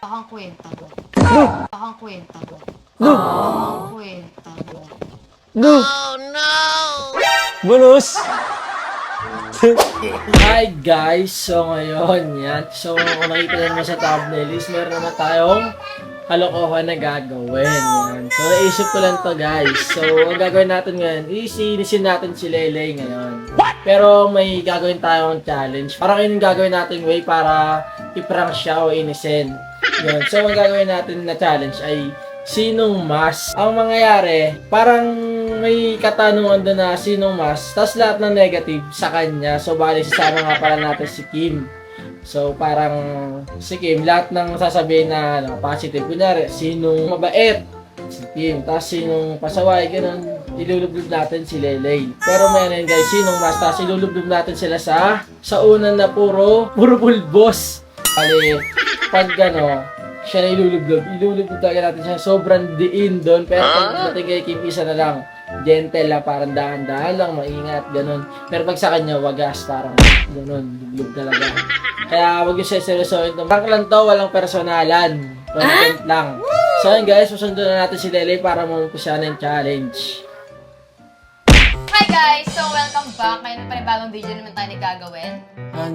Akang kwenta ba? Akang kwenta ba? No! Akang kwenta ba? No! Bonus! Hi guys! So ngayon, yan. So kung nakita naman sa thumbnail is meron naman tayong kalokohan na gagawin. Yan. So naisip ko lang to guys. So ang gagawin natin ngayon is inisin natin si Lele ngayon. Pero may gagawin tayong challenge. Parang yun yung gagawin natin way para i-prank siya o inisin. Yun. So ang gagawin natin na challenge ay sinong mas. Ang mangyayari, parang may katanungan doon na sinong mas, tapos lahat ng negative sa kanya. So, bali, sasama nga pala natin si Kim. So, parang si Kim, lahat ng sasabihin na positive. Kunyari, sinong mabait, si Kim. Tapos, sinong pasaway, ganun, ilulublob natin si Lele. Pero meron guys, sinong mas, tapos ilulublob natin sila sa unan na puro pulbos. Bali, pag gano, siya na ilulublob talaga natin siya. Sobrang diin doon. Pero pag natin kay Kim, isa na lang. Gentle lang, parang dahan-dahan lang, maingat, ganun. Pero pag sa kanya, wagas, parang ganun, lublog talaga. Kaya wag yung seryosohin ito. Prank lang to, walang personalan. Content lang. So yun guys, susunod na natin si Lele para mamumpusya ng challenge. Hi guys! So, welcome back. Ngayon pa rin bagong video naman tayo gagawin.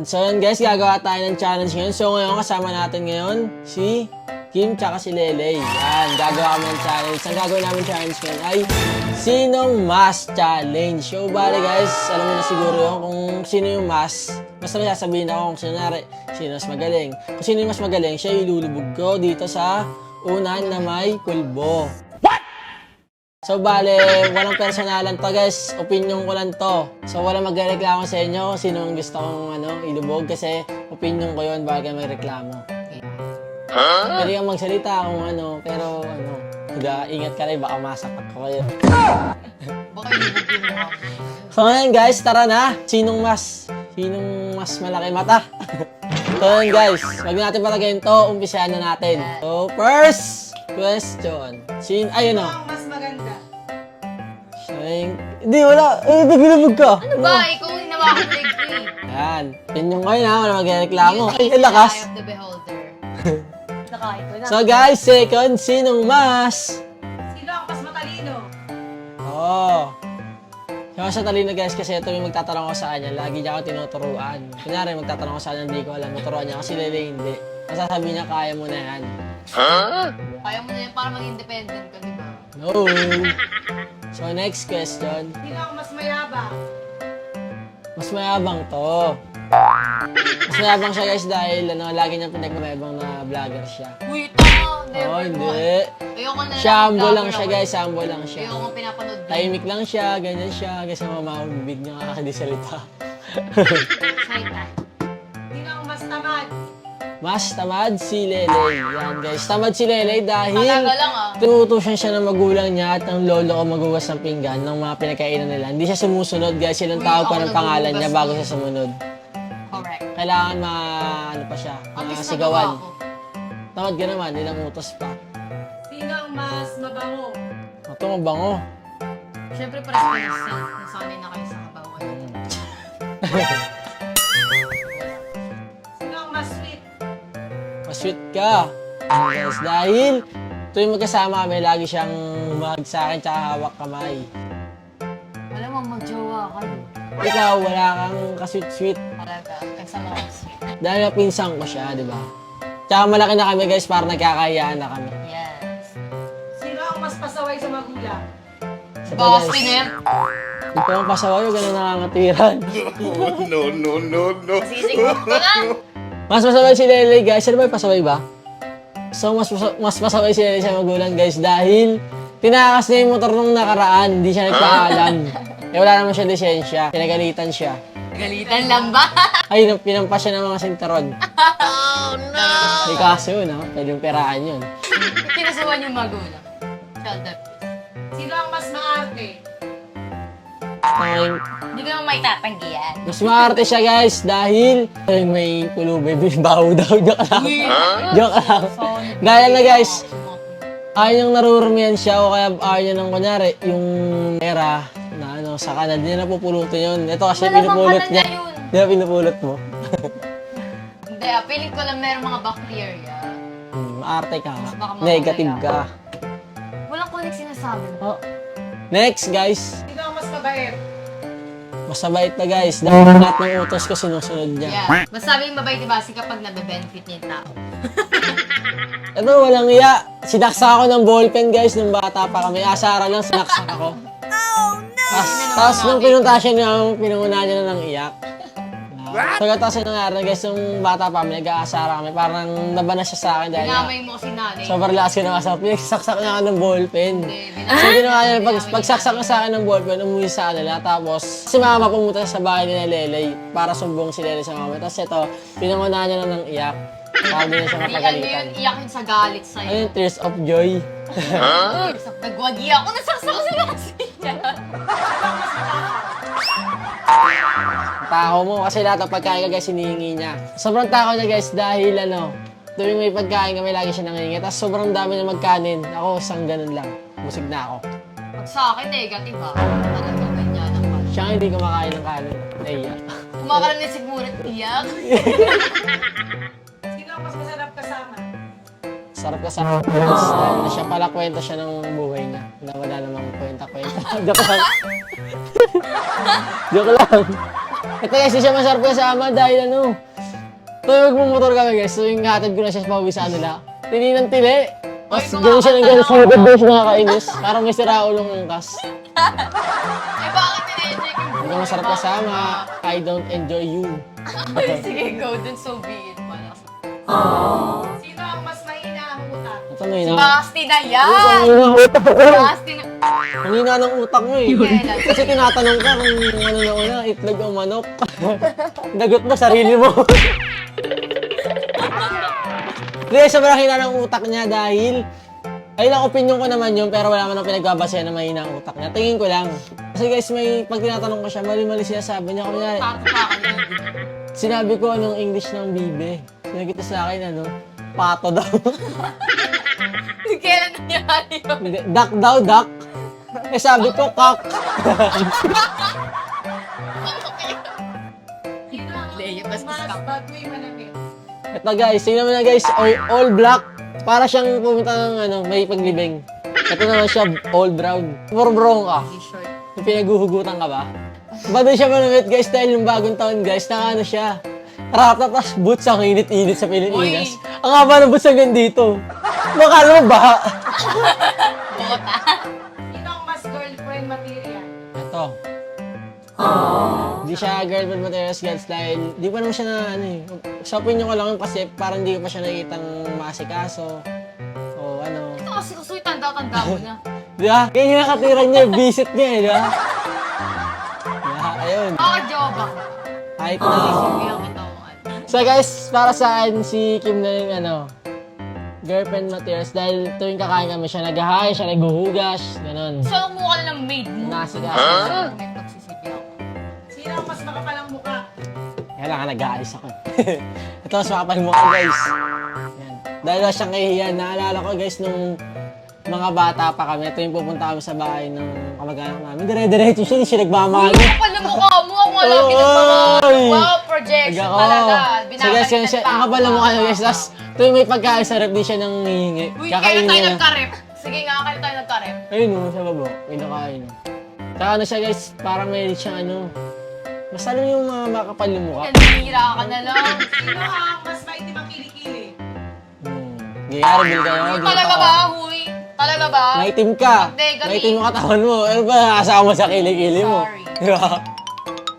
So yun guys, gagawa tayo ng challenge ngayon. So ngayon, kasama natin ngayon si Kim tsaka si Lele. Yan, gagawa kami ng challenge. Ang gagawin namin challenge ngayon ay sinong mas challenge. So bali guys, alam mo na siguro yun kung sino yung mas. Basta may sasabihin ako kung sino mas magaling. Kung sino yung mas magaling, siya ilulubog ko dito sa unan na may pulbo. So, bale, walang personalan to guys. Opinion ko lang to. So, walang magreklamo sa inyo sino ang gusto kong ilubog kasi opinion ko yun bago magreklamo. Pwede kang magsalita kung pero ingat ka rin, baka masapak ko kayo. Baka ilubog mo ako. So, ngayon guys, tara na. Sinong mas malaki mata? So, ngayon guys, wag natin patagayin to. Umpisahan na natin. So, first question. Ayun o. Mas maganda. Hindi, wala. Nagilubog ka. Ano ba? Ikaw yung hinawakan leg ko eh. Yan. Yan yung ngayon ha. Wala magreklamo. Ay, Eye lakas. of the beholder. Nakahit ko na. So guys, second, sinong mas? Sino ang mas matalino? Siya sa talino guys kasi ito yung magtatanong ko sa kanya. Lagi niya ako tinuturuan. Kunyari, magtatanong ko sa kanya, hindi ko alam. Tuturuan niya kasi Lele hindi. Masasabi niya, kaya mo na yan. Kaya mo na yan para maging independent ka, di ba? No. So next question. Sino ang mas mayabang? Mas mayabang to. Mas mayabang siya guys dahil lagi niyang pinagmayabang na vlogger siya. Uy, ito! Never Hindi. Ayoko na Siya, lang. humble lang siya guys. Humble lang siya. Ayoko pinapanood din. Tahimik lang siya, ganyan siya. Kasi mamahong bibig niya kakadisalita. Shy type. Sino ang mas tamad? Mas tamad si Lele. Yan guys. Tamad si Lele dahil Talaga lang ah. tinutusan siya ng magulang niya at ng lolo ko maghugas ng pinggan ng mga pinakainan nila. Hindi siya sumusunod guys. Silang Uy, tawag pa ako ng pangalan niya bago naghuhugas siya sumunod. Correct. Kailangan pa siya. At least Sigawan. nagawa ko. Tamad ka naman. Ilang utos pa. Sino ang mas mabango? Ito mabango. Siyempre pares-pares yan. Nasanay na kayo sa kabawan. Sino ang mas sweet? Masweet ka. Yes, dahil tuwing magkasama kami, lagi siyang mahag sa akin tsaka hawak kamay. Alam mo, mag-jowa ka. Ikaw, wala kang kasweet-sweet. Talaga. Nagsama ka sweet. Dahil napinsan ko siya, di ba? Tsaka malaki na kami guys, para nagkakayaan na kami. Yes. Sino ang mas pasaway sa magulang? Ito Boss, guys, Piner. hindi ko ang pasawayo, ganun nakangatiran. Masisigot ka na. Mas masaway si Lele guys. Ano ba yung pasaway ba? So, mas masaway si Lele sa magulang guys dahil tinakas niya yung motor nung nakaraan. Hindi siya nagpaalam. Wala naman siya lisensya. Pinagalitan siya. Galitan lang ba? Ay, pinampas siya ng mga sintaron. May kaso yun, ha? Pwedeng peraan yun. Kinasuhan yung magulang. Child abuse. Sino ang mas maarte? Ay, Hindi ko naman may tatanggihan. mas maarte siya guys dahil may pulubi, baho daw. Joke lang. Joke lang. Dahil na guys, ayaw niyang narurumihan siya o kaya ayaw niya ng kunyari, yung pera na sa kanan, hindi na napupulutin yun. Ito kasi pinupulot niya. Hindi na pinupulot mo. Hindi, feeling ko lang meron mga bacteria. Maarte ka. Mas baka Negative mamaya. ka. Walang connect sinasabi mo. Oh. Next, guys. Sino ang mas mabait? Mas mabait na guys. Dahil lahat ng utos ko sinusunod niya. Yeah. Mas sabi yung mabait, diba? Kapag nabe-benefit niya yung tao. Ito, walang iya. Sinaksak ako ng ballpen guys nung bata pa kami. Asara lang, sinaksak ako. Tapos nung pinunta siya niya, pinunguna niya na ng iyak. So, tapos yung nangyari guys, nung bata pa kami, nag-aasara kami. Parang nabana siya sa akin dahil Binamay mo kasi nanay. sobrang lakas ko ng asap. Pinagsaksak niya ako ng ballpen. Hindi, So, ginawa niya, pagsaksak niya sa akin ng ballpen, umuwi sa kanila. Tapos, si mama pumunta sa bahay ni Lelay para sumbong si Lelay sa mama. Tapos ito, pinangunahan niya na ng iyak. Para din siya Hindi, ano mapagalitan. yun, iyak yun sa galit Ano sa'yo. yung tears of joy? Nagwagi ako, nasaksak ko sila kasi niya. Takaw mo kasi lahat ng pagkain ka guys hinihingi niya. Sobrang takaw niya guys dahil tuwing may pagkain kami lagi siya nangihingi. Tapos sobrang dami niya magkanin. Ako isang ganun lang. Busig na ako. Pag sa akin, negative ha. Talagang ganyan ang pala. Siya ang hindi kumakain ng kanin. Naiyak. Kumakalam na siguro, iyak. Sino ang mas masarap kasama? Sarap ka sa guys. Dahil na siya pala kwenta siya ng buhay niya. Na wala namang kwenta-kwenta. Joke lang. Joke lang. Ito guys, di siya masarap kasama dahil tuwing magmumotor kami guys, tuwing hatid ko na siya sa pauwi sa kanila. Tili ng tili. Tapos gano'n siya ng gano'n sa likod doon siya nakakainis. Parang may sira ulong ng kas. Eh, bakit tine-enjoy ko? Hindi ka masarap kasama. I don't enjoy you. Sige, go dun, so be it. Malakas. Sino ang mas mahina ang utak? Ito mo yun. Basti na yan! Ang utak ko. Basti na... Ang hina ng utak mo eh. Kailan? Kasi tinatanong ka kung ano na una, itlog o manok. Nagot mo, sarili mo. Hindi, sobrang hina ng utak niya dahil ayun ang opinion ko naman yun, pero wala man ang pinagbabasehan na mahina ang utak niya. Tingin ko lang. Kasi guys, pag tinatanong ko siya, mali-mali sinasabi niya. Kunyari, Tato pa ka na. sinabi ko anong English ng bibe. Sinagot niya sa akin, pato daw. Kailan nangyari yun? Hindi, duck daw, duck. Eh sabi ko, cock. Sino ang Leia, mas basta ka. bagoy manamit? Ito guys, tingnan mo na guys, all black. Para siyang pumunta ng may paglibing. Ito naman siya, all brown. Puro brown ka. T-shirt. Yung pinaghuhugutan ka ba? Ba doon siya manamit guys dahil yung bagong taon guys, naka siya. Ratatas boots ang init-init sa Pilipinas. Ang haba ng boots hanggang dito. Makala mo ba? Bota. Sino ang mas girlfriend material? Ito. Hindi siya girlfriend materials guys dahil di pa naman siya na sa opinion ko lang yun kasi parang di ko pa siya nakikitang masikaso. O Ito kasi kusoy, tanda-tanda mo na. Di ba? Ganyan yung katiran niya, visit niya di ba? Ayun. Ako, joke ako. Kahit na. Sabihan kita mo. So guys, para sa akin si Kim na yung girlfriend materials dahil tuwing kakain kami siya nag-hi, siya naghuhugas, ganun. So, mukha na ng maid mo. Nasikaso. May pagsisipi ako. Sino ang mas makapal ang mukha? Kaya lang nag-aalis ako eh. Ito mas makapal mo guys. Yan. Dahil wala siyang kahihiyan, naalala ko guys nung mga bata pa kami, ito yung pupunta kami sa bahay ng kamag-anak namin. Dire-diretso siya, hindi siya nagmamahal. Ano pala mukha mo? Ako nga lang Oy! pinagmamahal. Wow, projection Ako. talaga. So guys, yan siya, ang kapal mo kayo guys. Tapos tuwing may pagkain sa rep, di siya nang hihingi. Uy, Kakainin kailan tayo niya na. nagkarep? Sige nga, kailan tayo nagkarep? Ayun sa babo, pinakain. Tsaka siya guys, parang may siyang basta alam yung mga makapal yung mukha. Kanira ka na lang. Sino ang mas maitim ang kilikili? Gayari, bil kayo. di Talaga pa- ba, Huy? Talaga ba? Maitim ka. Negative. Maitim yung katawan mo. Ano ba nakasama sa kilikili mo? Sorry. Diba?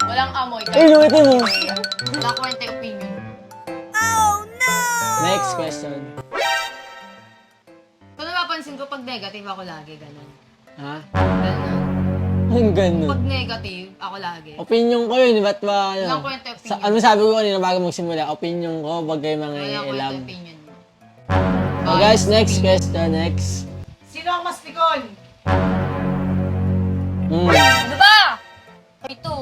Walang amoy. Ay, yung itim mo. Wala kwenta yung opinion. Next question. Kung napapansin ko, pag negative ako lagi, ganun. Ha? Ganun. Ang ganun. Pag negative, ako lagi. Opinion ko yun, ba't ba? Walang kwenta yung opinion. Ano sabi ko kanina bago magsimula? Opinion ko, wag kayo mga Walang kwenta ilam. yung opinion mo. Oh, guys, next question, next. Sino ang mas pikon? Ano ba? Ito.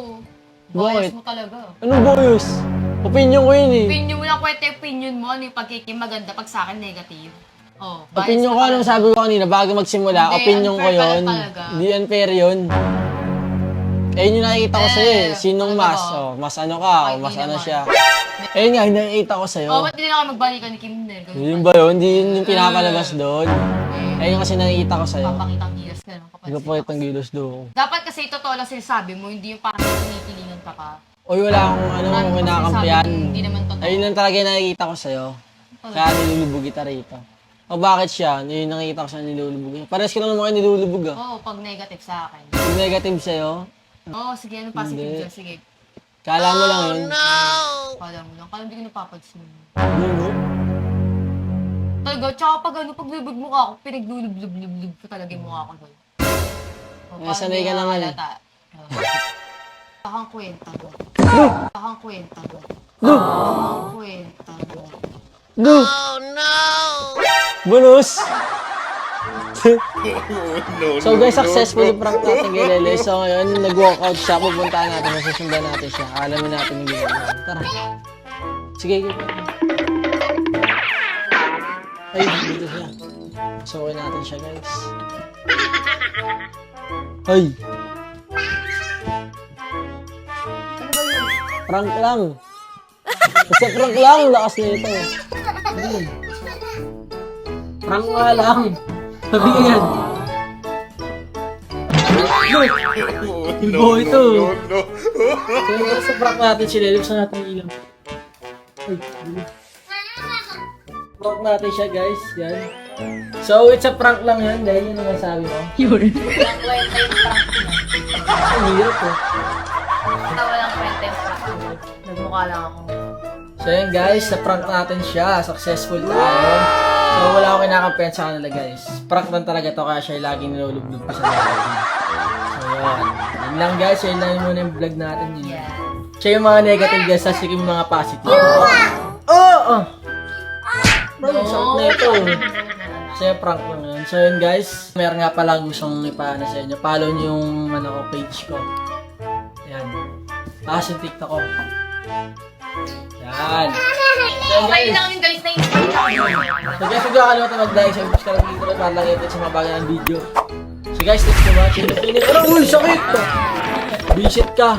Bakit? Bias mo talaga. Anong boyos? Opinion ko yun eh. Opinion mo lang kwenta yung opinion mo. Ano yung pagkikim maganda pag sa akin negative. Oh, bias Opinion mo ko, anong talaga. sabi ko kanina bago magsimula, Hindi, opinion ko unfair ka yun. lang talaga. Di unfair yun. Ayun yung nakikita ko sa'yo eh. Sinong ano mas? ba? Oh, mas ano ka? Ay, O mas hindi ano naman. siya? Ayun nga, yung nakikita ko sa'yo. Oh, ba't hindi na ako magbalikan ni Kinder? Yun ba yun? Hindi yun yung pinapalabas doon. Ayun kasi nakikita ko sa'yo. Papakitang gilas ka lang. Hindi ko pa itong gilos doon. Dapat kasi totoo lang sinasabi mo, hindi yung parang pinipilingan ka pa. Uy, wala akong ano, Marami kasi kinakampihan. sinasabi, Hindi naman totoo. Ayun lang talaga yung nakikita ko sa'yo. Kaya nilulubog kita rito. O bakit siya? Yun yung nakikita ko sa'yo nilulubog. Parehas ka lang naman kayo nilulubog ah. Oo, pag negative sa akin. Yung negative sa'yo, Oo, sige, ano positive Hindi. dyan? Sige. kala mo lang yun. Kala mo lang. Kala hindi ko napapansin. Ano, no? Talaga, tsaka pag ano, pag lubog mo ka ako, pinaglulub-lub-lub ko talaga yung mukha ko doon. O, sanay ka na nga eh. Takang kwenta doon. Takang kwenta doon. Takang kwenta doon. No! Oh no! Bonus! So guys, successfully prank natin kay Lele. So ngayon, nag-walkout siya. Pupuntahan natin, masusundan natin siya. Alamin natin yung ginagawa. Tara. Sige, sige. Ay, dito siya. Sukin natin siya, guys. Ay! Prank lang. Basta prank lang, lakas na ito. Ayun. Prank nga lang. Sabi ka yan. Ibo ito. So, sa prank natin si Lele, buksan natin yung ilaw. Ay, prank natin siya, guys. Yan. So, it's a prank lang yan. Dahil yun ang sabi mo. Walang kwenta yung prank niya. Ang hirap eh. Walang kwenta yung prank niya. Nagmukha lang ako. So yun guys, na-prank natin siya. Successful tayo. So wala akong kinakampihan sa kanila guys. Prank lang talaga to kaya siya laging nilulublob ko sa natin. So yun. Yun lang guys, yun lang muna yung vlog natin yun. Yeah. Siya yung mga negative guys, tapos yung mga positive. Oh! Bro, sakit na ito. So yung prank lang yun. So yun guys, meron nga pala gustong ipaano sa inyo. Follow nyo yung page ko. Yan. Tapos yung TikTok ko. Yan. So Okay guys, lang yung guys na yung so guys, huwag kakalimutan mag-like, subscribe dito para lang ito sa mga bagay ng video. So guys, thanks for watching. Uy, sakit! Visit ka!